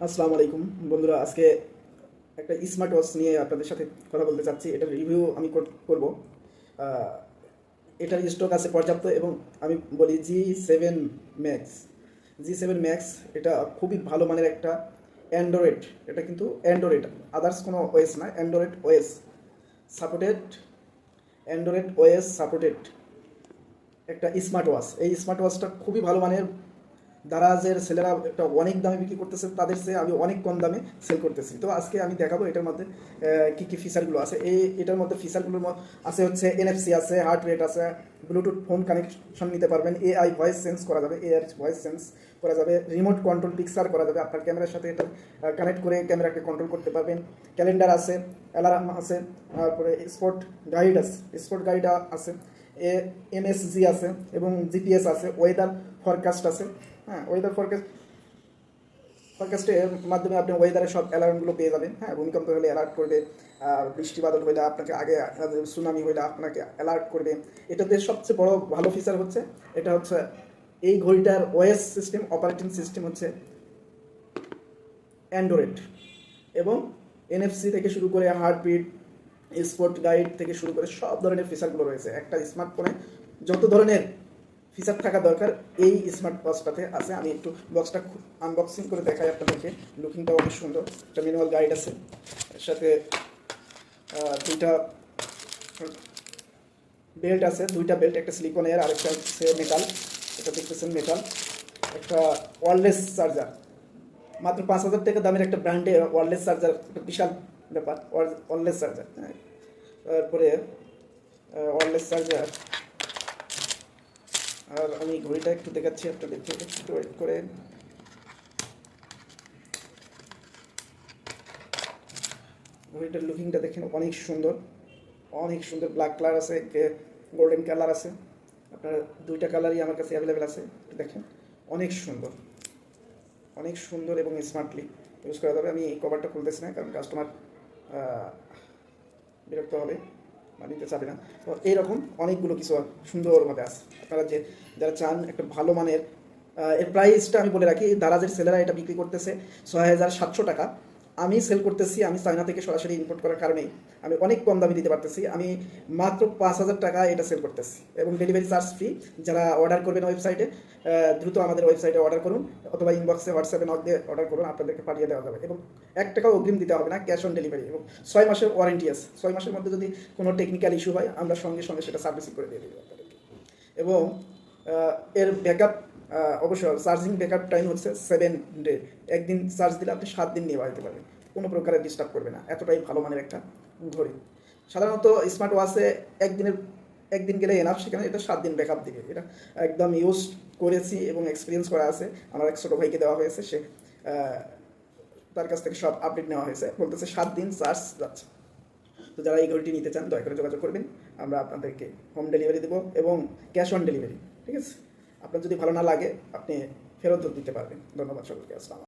আসসালামু আলাইকুম বন্ধুরা, আজকে একটা স্মার্ট ওয়াচ নিয়ে আপনাদের সাথে কথা বলতে চাচ্ছি। এটার রিভিউ আমি করব। আহ, এটার স্টক আছে পর্যাপ্ত এবং আমি বলি G7 Max। G7 Max এটা খুবই ভালো মানের একটা অ্যান্ড্রয়েড। এটা কিন্তু অ্যান্ড্রয়েড, আদার্স কোনো ওএস না, Android OS supported. Android OS supported একটা স্মার্ট ওয়াচ। এই স্মার্ট ওয়াচটা খুবই ভালো মানের। দারাজের ছেলেরা এটা অনেক দামে বিক্রি করতেছে, তাদের চেয়ে আমি অনেক কম দামে সেল করতেছি। তো আজকে আমি দেখাবো এটার মধ্যে কী কী ফিচারগুলো আছে। এটার মধ্যে ফিচারগুলোর আছে হচ্ছে NFC আছে, হার্ট রেট আছে, ব্লুটুথ ফোন কানেকশন নিতে পারবেন, AI ভয়েস সেন্স করা যাবে, AI ভয়েস সেন্স করা যাবে, রিমোট কন্ট্রোল পিকচার করা যাবে, আপনার ক্যামেরার সাথে এটা কানেক্ট করে ক্যামেরাকে কন্ট্রোল করতে পারবেন। ক্যালেন্ডার আছে, অ্যালার্ম আছে, তারপরে স্পট গাইড আছে, MSG আছে এবং GPS আছে, ওয়েদার ফরকাস্ট আছে। হ্যাঁ, ওয়েদার ফরকাস্টের মাধ্যমে আপনি ওয়েদারের সব অ্যালার্মগুলো পেয়ে যাবেন। হ্যাঁ, ভূমিকম্প হলে অ্যালার্ট করবে, বৃষ্টি বাদল হলে আপনাকে আগে, সুনামি হলে আপনাকে অ্যালার্ট করবে। এটাতে সবচেয়ে বড় ভালো ফিচার হচ্ছে, এটা হচ্ছে এই ঘড়িটার ওএস সিস্টেম, অপারেটিং সিস্টেম হচ্ছে অ্যান্ড্রয়েড এবং NFC থেকে শুরু করে হার্টবিট, স্পট গাইড থেকে শুরু করে সব ধরনের ফিচারগুলো রয়েছে। একটা স্মার্টফোনে যত ধরনের ফিচার থাকা দরকার এই স্মার্ট ওয়াচটাতে আছে। আমি একটু বক্সটা আনবক্সিং করে দেখাই আপনাদেরকে। লুকিংটাও অনেক সুন্দর। একটা ম্যানুয়াল গাইড আছে, এর সাথে দুইটা বেল্ট আছে, দুইটা বেল্ট, একটা সিলিকনের আর একটা হচ্ছে মেটাল। এটা দেখতেছেন মেটাল। একটা ওয়্যারলেস চার্জার, মাত্র 5,000 টাকা দামের একটা ব্র্যান্ডে ওয়্যারলেস চার্জার, একটা বিশাল ব্যাপার। ওয়্যারলেস চার্জার, হ্যাঁ। তারপরে ওয়্যারলেস চার্জার। আর আমি ঘড়িটা একটু দেখাচ্ছি আপনাদেরকে, একটু ওয়েট করে। ঘড়িটার লুকিংটা দেখেন, অনেক সুন্দর, অনেক সুন্দর। ব্ল্যাক কালার আছে, গোল্ডেন কালার আছে। আপনার দুইটা কালারই আমার কাছে অ্যাভেলেবেল আছে। দেখেন, অনেক সুন্দর, অনেক সুন্দর এবং স্মার্টলি ইউজ করা যাবে। আমি এই কভারটা খুলতেছি না, কারণ কাস্টমার বিরক্ত হবে বা নিতে চাবে না। তো এইরকম অনেকগুলো কিছু সুন্দরভাবে আছে। আপনারা যারা চান একটা ভালো মানের, এর প্রাইসটা আমি বলে রাখি, দারাজের সেলেরা এটা বিক্রি করতেছে 6,700 টাকা। আমি সেল করতেছি, আমি চায়না থেকে সরাসরি ইম্পোর্ট করার কারণেই আমি অনেক কম দামে দিতে পারতেছি। আমি মাত্র 5,000 টাকা এটা সেল করতেছি এবং ডেলিভারি চার্জ ফ্রি। যারা অর্ডার করবেন ওয়েবসাইটে, দ্রুত আমাদের ওয়েবসাইটে অর্ডার করুন অথবা ইনবক্সে হোয়াটসঅ্যাপে নক দিয়ে অর্ডার করুন, আপনাদেরকে পাঠিয়ে দেওয়া যাবে এবং 1 টাকাও অগ্রিম দিতে হবে না, ক্যাশ অন ডেলিভারি। এবং 6 মাসের ওয়ারেন্টি আছে। 6 মাসের মধ্যে যদি কোনো টেকনিক্যাল ইস্যু হয়, আমরা সঙ্গে সঙ্গে সেটা সার্ভিসিং করে দিয়ে দেবো আপনাদেরকে। এবং এর ব্যাকআপ, অবশ্য চার্জিং ব্যাকআপ টাইম হচ্ছে 7 ডে। একদিন চার্জ দিলে আপনি 7 দিন নিয়ে বাড়িতে পারবেন, কোনো প্রকারের ডিস্টার্ব করবে না। এতটাই ভালো মানের একটা ঘড়ি। সাধারণত স্মার্ট ওয়াচে একদিন গেলে এনাফ, সেখানে এটা 7 দিন ব্যাকআপ দিবে। এটা একদম ইউজ করেছি এবং এক্সপিরিয়েন্স করা আছে। আমার এক ছোটো ভাইকে দেওয়া হয়েছে, সে তার কাছ থেকে সব আপডেট নেওয়া হয়েছে, বলতেছে 7 দিন চার্জ যাচ্ছে। তো যারা এই ঘড়িটি নিতে চান দয়া করে যোগাযোগ করবেন, আমরা আপনাদেরকে হোম ডেলিভারি দেবো এবং ক্যাশ অন ডেলিভারি। ঠিক আছে, আপনার যদি ভালো না লাগে আপনি ফেরত দিতে পারবেন। ধন্যবাদ সকলকে, আসসালাম।